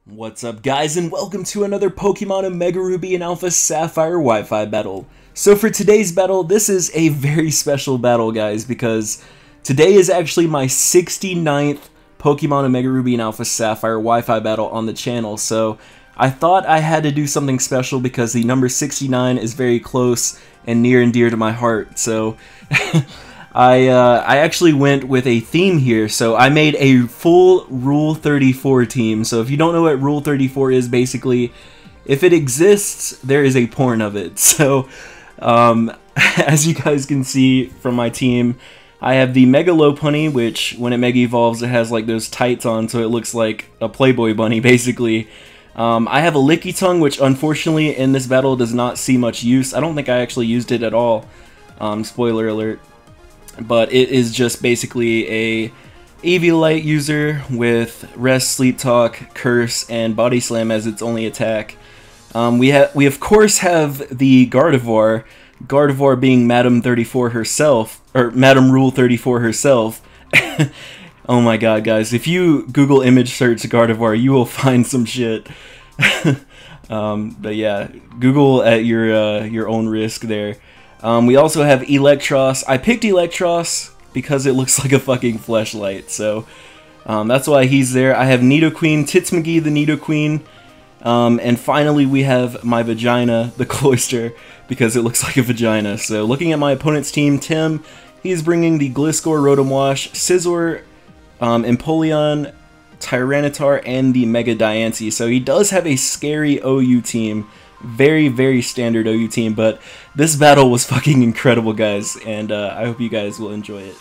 What's up, guys, and welcome to another Pokemon Omega Ruby and Alpha Sapphire Wi-Fi battle. So for today's battle, this is a very special battle, guys, because today is actually my 69th Pokemon Omega Ruby and Alpha Sapphire Wi-Fi battle on the channel, so I thought I had to do something special because the number 69 is very close and near and dear to my heart, so I actually went with a theme here, so I made a full Rule 34 team. So if you don't know what Rule 34 is, basically, if it exists, there is a porn of it. So, as you guys can see from my team, I have the Mega Lopunny, which when it Mega Evolves, it has like those tights on, so it looks like a Playboy bunny, basically. I have a Lickitung, which unfortunately in this battle does not see much use. I don't think I actually used it at all. Spoiler alert. But it is just basically a Eviolite user with Rest, Sleep Talk, Curse, and Body Slam as its only attack. We of course have the Gardevoir, Gardevoir being Madam 34 herself, or Madam Rule 34 herself. Oh my god, guys, if you Google image search Gardevoir, you will find some shit. But yeah, Google at your own risk there. We also have Electros. I picked Electros because it looks like a fucking fleshlight, so that's why he's there. I have Nidoqueen, TickleMeChad the Nidoqueen, and finally we have my Vagina, the Cloyster, because it looks like a vagina. So looking at my opponent's team, Tim, he's bringing the Gliscor, Rotom-Wash, Scizor, Empoleon, Tyranitar, and the Mega Diancie. So he does have a scary OU team. Very, very standard OU team, but this battle was fucking incredible, guys, and I hope you guys will enjoy it.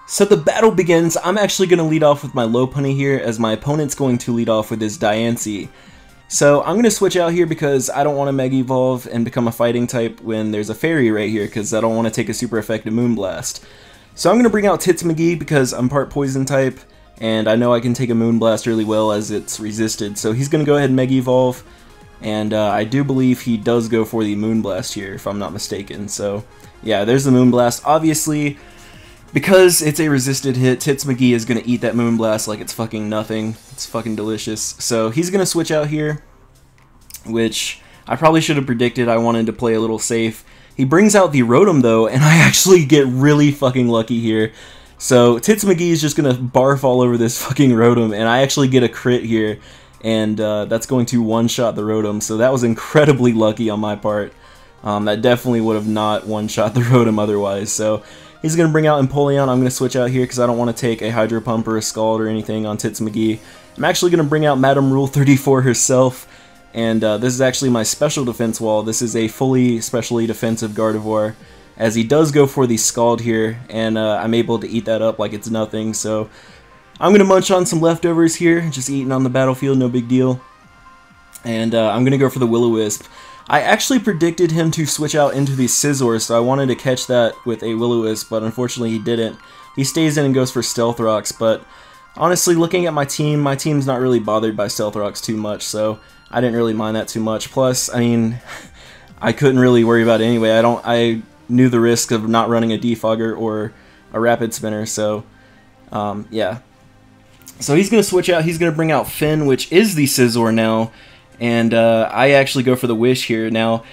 So the battle begins. I'm actually going to lead off with my Lopunny here, as my opponent's going to lead off with his Diancie. So I'm going to switch out here because I don't want to Mega Evolve and become a fighting type when there's a Fairy right here, because I don't want to take a super effective Moonblast. So I'm going to bring out TickleMeChad because I'm part Poison type, and I know I can take a Moonblast really well as it's resisted. So he's going to go ahead and Mega Evolve, and I do believe he does go for the Moonblast here, if I'm not mistaken. So yeah, there's the Moonblast. Obviously, because it's a resisted hit, TickleMeChad is going to eat that Moonblast like it's fucking nothing. It's fucking delicious. So he's going to switch out here, which I probably should have predicted. I wanted to play a little safe. He brings out the Rotom though, and I actually get really fucking lucky here. So TickleMeChad is just gonna barf all over this fucking Rotom, and I actually get a crit here, and that's going to one-shot the Rotom. So that was incredibly lucky on my part. That definitely would have not one-shot the Rotom otherwise. So he's gonna bring out Empoleon. I'm gonna switch out here because I don't want to take a Hydro Pump or a Scald or anything on TickleMeChad. I'm actually gonna bring out Madam Rule 34 herself. And this is actually my special defense wall. This is a fully specially defensive Gardevoir, as he does go for the Scald here, and I'm able to eat that up like it's nothing. So I'm going to munch on some leftovers here, just eating on the battlefield, no big deal. And I'm going to go for the Will-O-Wisp. I actually predicted him to switch out into the Scizor, so I wanted to catch that with a Will-O-Wisp, but unfortunately he didn't. He stays in and goes for Stealth Rocks, but honestly, looking at my team's not really bothered by Stealth Rocks too much, so I didn't really mind that too much. Plus, I mean, I couldn't really worry about it anyway. I knew the risk of not running a Defogger or a Rapid Spinner, so yeah. So he's going to switch out. He's going to bring out Finn, which is the Scizor now, and I actually go for the Wish here. Now,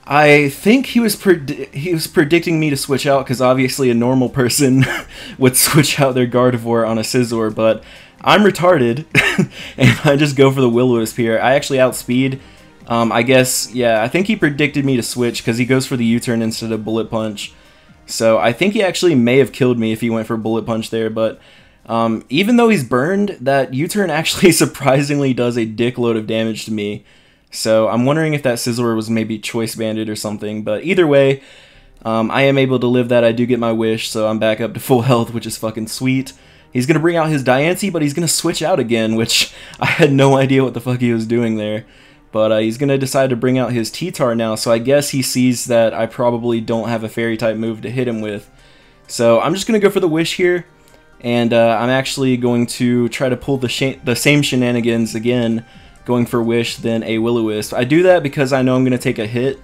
I think he was predicting me to switch out because obviously a normal person would switch out their Gardevoir on a Scizor, but I'm retarded, and I just go for the Will-O-Wisp here. I actually outspeed. I guess, yeah, I think he predicted me to switch because he goes for the U-turn instead of Bullet Punch. So I think he actually may have killed me if he went for Bullet Punch there, but even though he's burned, that U-turn actually surprisingly does a dickload of damage to me. So I'm wondering if that Scizor was maybe Choice Banded or something, but either way, I am able to live that. I do get my wish, so I'm back up to full health, which is fucking sweet. He's going to bring out his Diancie, but he's going to switch out again, which I had no idea what the fuck he was doing there. But he's going to decide to bring out his T-Tar now, so I guess he sees that I probably don't have a Fairy-type move to hit him with. So I'm just going to go for the Wish here, and I'm actually going to try to pull the same shenanigans again, going for Wish, then a Will-O-Wisp. I do that because I know I'm going to take a hit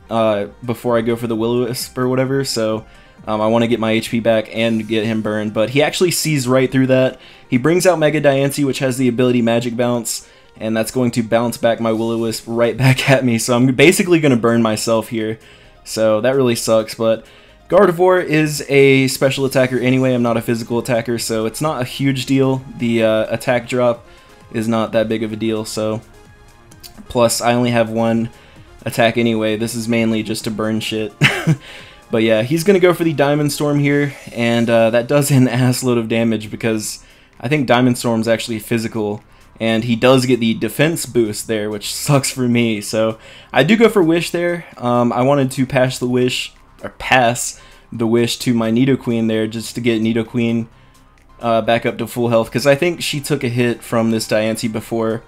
before I go for the Will-O-Wisp or whatever, so I want to get my HP back and get him burned, but he actually sees right through that. He brings out Mega Diancie, which has the ability Magic Bounce, and that's going to bounce back my Will-O-Wisp right back at me, so I'm basically going to burn myself here. So that really sucks, but Gardevoir is a special attacker anyway. I'm not a physical attacker, so it's not a huge deal. The attack drop is not that big of a deal, so plus I only have one attack anyway. This is mainly just to burn shit. But yeah, he's going to go for the Diamond Storm here, and that does an assload of damage because I think Diamond Storm's actually physical, and he does get the defense boost there, which sucks for me. So I do go for Wish there. I wanted to pass the Wish to my Nidoqueen there just to get Nidoqueen back up to full health, because I think she took a hit from this Diancie before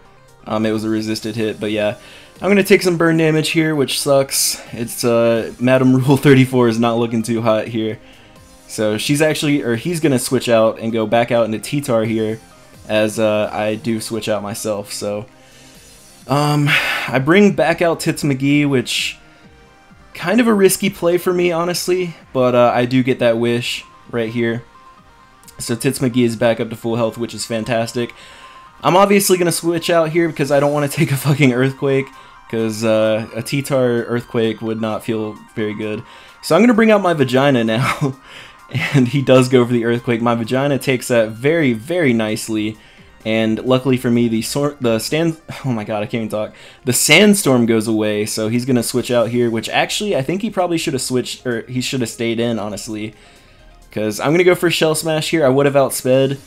it was a resisted hit. But yeah, I'm going to take some burn damage here, which sucks. It's Madam Rule 34 is not looking too hot here. So he's going to switch out and go back out into T-Tar here, as I do switch out myself. So I bring back out Tits McGee, which kind of a risky play for me, honestly, but I do get that Wish right here. So Tits McGee is back up to full health, which is fantastic. I'm obviously going to switch out here because I don't want to take a fucking Earthquake, because a T-Tar Earthquake would not feel very good. So I'm going to bring out my Vagina now, and he does go for the Earthquake. My Vagina takes that very, very nicely, and luckily for me, the Sandstorm goes away, so he's going to switch out here, which actually I think he probably should have switched, or he should have stayed in, honestly, because I'm going to go for Shell Smash here. I would have outsped,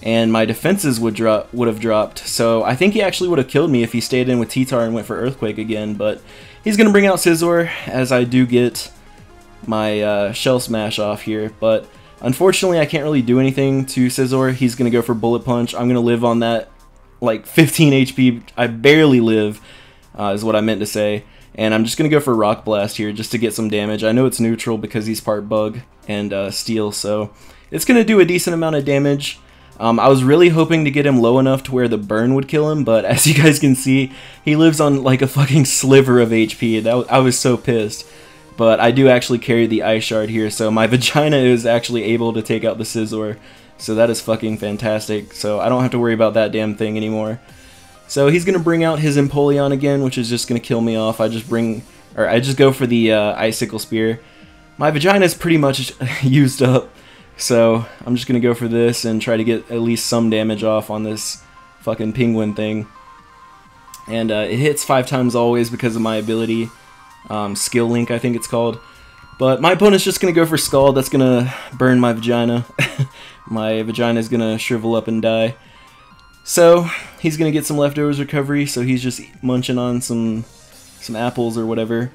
and my defenses would have dropped, so I think he actually would have killed me if he stayed in with T-Tar and went for Earthquake again, but he's going to bring out Scizor, as I do get my Shell Smash off here, but unfortunately I can't really do anything to Scizor. He's going to go for Bullet Punch. I'm going to live on that, like, 15 HP. I barely live, is what I meant to say, and I'm just going to go for Rock Blast here just to get some damage. I know it's neutral because he's part Bug and Steel, so it's going to do a decent amount of damage. I was really hoping to get him low enough to where the burn would kill him, but as you guys can see, he lives on like a fucking sliver of HP. I was so pissed. But I do actually carry the Ice Shard here, so my Vagina is actually able to take out the Scizor. So that is fucking fantastic. So I don't have to worry about that damn thing anymore. So he's going to bring out his Empoleon again, which is just going to kill me off. I just go for the Icicle Spear. My Vagina is pretty much used up. So I'm just going to go for this and try to get at least some damage off on this fucking penguin thing. And it hits 5 times always because of my ability. Skill Link, I think it's called. But my opponent's just going to go for Scald. That's going to burn my Vagina. My Vagina is going to shrivel up and die. So he's going to get some leftovers recovery, so he's just munching on some apples or whatever.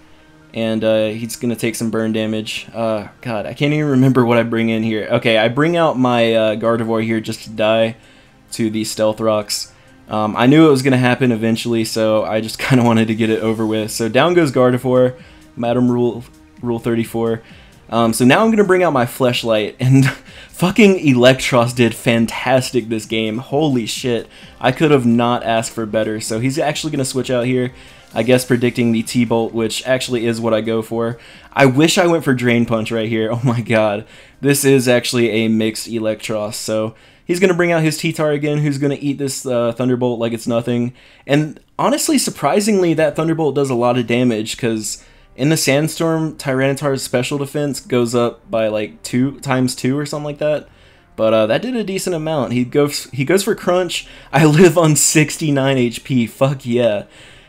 And he's going to take some burn damage. God, I can't even remember what I bring in here. Okay, I bring out my Gardevoir here just to die to the Stealth Rocks. I knew it was going to happen eventually, so I just kind of wanted to get it over with. So down goes Gardevoir, Madam Rule 34. So now I'm going to bring out my Fleshlight, and fucking Electros did fantastic this game. Holy shit, I could have not asked for better. So he's actually going to switch out here, I guess predicting the T-Bolt, which actually is what I go for. I wish I went for Drain Punch right here. Oh my god, this is actually a mixed Electros, so he's going to bring out his T-Tar again, who's going to eat this Thunderbolt like it's nothing. And honestly, surprisingly, that Thunderbolt does a lot of damage, because in the Sandstorm, Tyranitar's special defense goes up by like 2 times 2 or something like that. But that did a decent amount. He goes for Crunch. I live on 69 HP. Fuck yeah.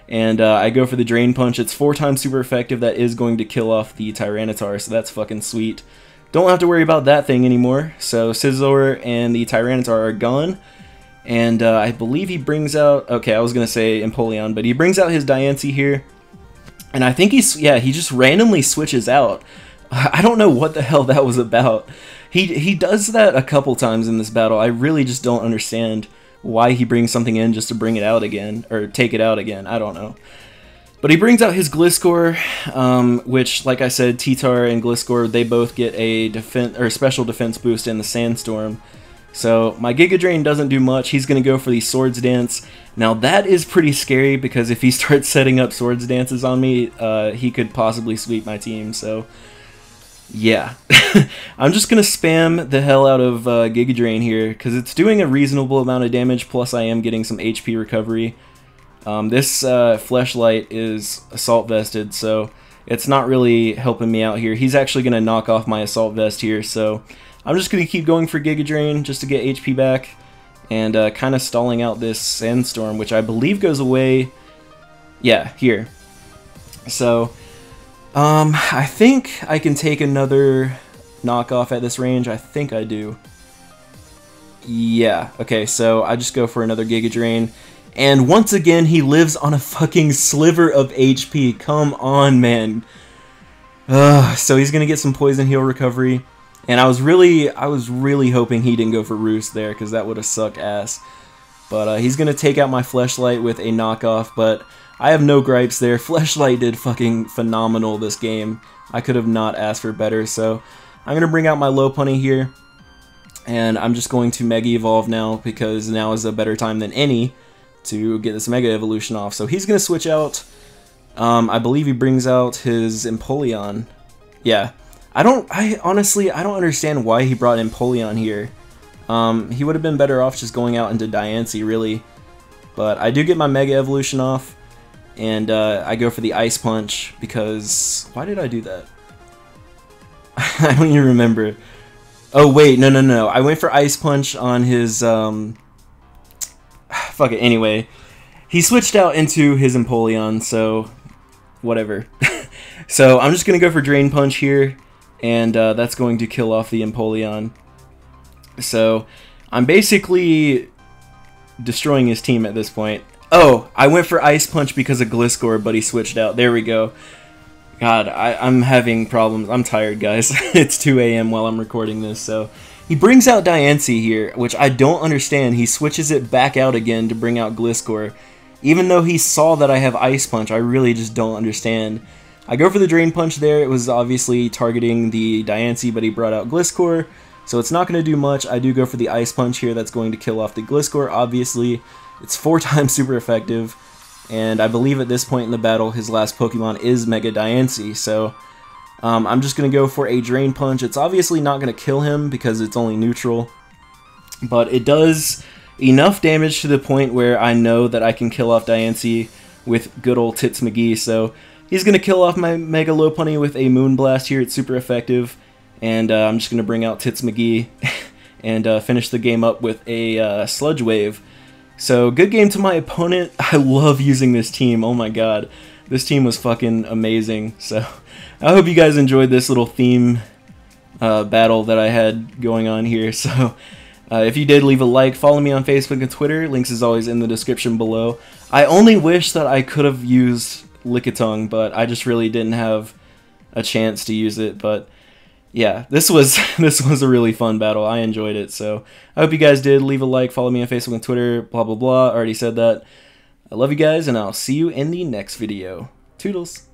And I go for the Drain Punch. It's 4 times super effective. That is going to kill off the Tyranitar, so that's fucking sweet. Don't have to worry about that thing anymore. So Scizor and the Tyranitar are gone. And I believe he brings out... Okay, I was going to say Empoleon, but he brings out his Diancie here. And I think he just randomly switches out. I don't know what the hell that was about. He does that a couple times in this battle. I really just don't understand why he brings something in just to bring it out again, or take it out again. I don't know. But he brings out his Gliscor, which, like I said, T-Tar and Gliscor, they both get a special defense boost in the Sandstorm. So my Giga Drain doesn't do much. He's going to go for the Swords Dance. Now that is pretty scary, because if he starts setting up Swords Dances on me, he could possibly sweep my team. So Yeah. I'm just going to spam the hell out of Giga Drain here, because it's doing a reasonable amount of damage, plus I am getting some HP recovery. This Fleshlight is Assault Vested, so it's not really helping me out here. He's actually going to knock off my Assault Vest here, so I'm just going to keep going for Giga Drain just to get HP back, and kind of stalling out this Sandstorm, which I believe goes away, yeah, here. So, I think I can take another knockoff at this range. I think I do. Yeah, okay, so I just go for another Giga Drain. And once again, he lives on a fucking sliver of HP. Come on, man. So he's gonna get some Poison Heal recovery. And I was really hoping he didn't go for Roost there, because that would have sucked ass. But he's gonna take out my Fleshlight with a knockoff, but I have no gripes there. Fleshlight did fucking phenomenal this game. I could have not asked for better, so I'm gonna bring out my Lopunny here. And I'm just going to Mega Evolve now, because now is a better time than any to get this Mega Evolution off. So he's going to switch out. I believe he brings out his Empoleon. Yeah. Honestly, I don't understand why he brought Empoleon here. He would have been better off just going out into Diancie, really. But I do get my Mega Evolution off. And I go for the Ice Punch, because... Why did I do that? I don't even remember. Oh, wait, no. I went for Ice Punch on his... Fuck it, anyway. He switched out into his Empoleon, so whatever. So I'm just going to go for Drain Punch here, and that's going to kill off the Empoleon. So I'm basically destroying his team at this point. Oh, I went for Ice Punch because of Gliscor, but he switched out. There we go. God, I'm having problems. I'm tired, guys. It's 2 AM while I'm recording this, so... He brings out Diancie here, which I don't understand. He switches it back out again to bring out Gliscor. Even though he saw that I have Ice Punch, I really just don't understand. I go for the Drain Punch there. It was obviously targeting the Diancie, but he brought out Gliscor, so it's not going to do much. I do go for the Ice Punch here. That's going to kill off the Gliscor, obviously. It's 4 times super effective, and I believe at this point in the battle, his last Pokemon is Mega Diancie, so... I'm just going to go for a Drain Punch. It's obviously not going to kill him because it's only neutral, but it does enough damage to the point where I know that I can kill off Diancie with good old Tits McGee. So he's going to kill off my Mega Lopunny with a Moonblast here. It's super effective, and I'm just going to bring out Tits McGee and finish the game up with a Sludge Wave. So good game to my opponent. I love using this team. Oh my god. This team was fucking amazing. So I hope you guys enjoyed this little theme battle that I had going on here. So if you did, leave a like. Follow me on Facebook and Twitter. Links is always in the description below. I only wish that I could have used Lickitung, but I just really didn't have a chance to use it. But yeah, this was a really fun battle. I enjoyed it. So I hope you guys did. Leave a like. Follow me on Facebook and Twitter. Blah, blah, blah. I already said that. I love you guys, and I'll see you in the next video. Toodles!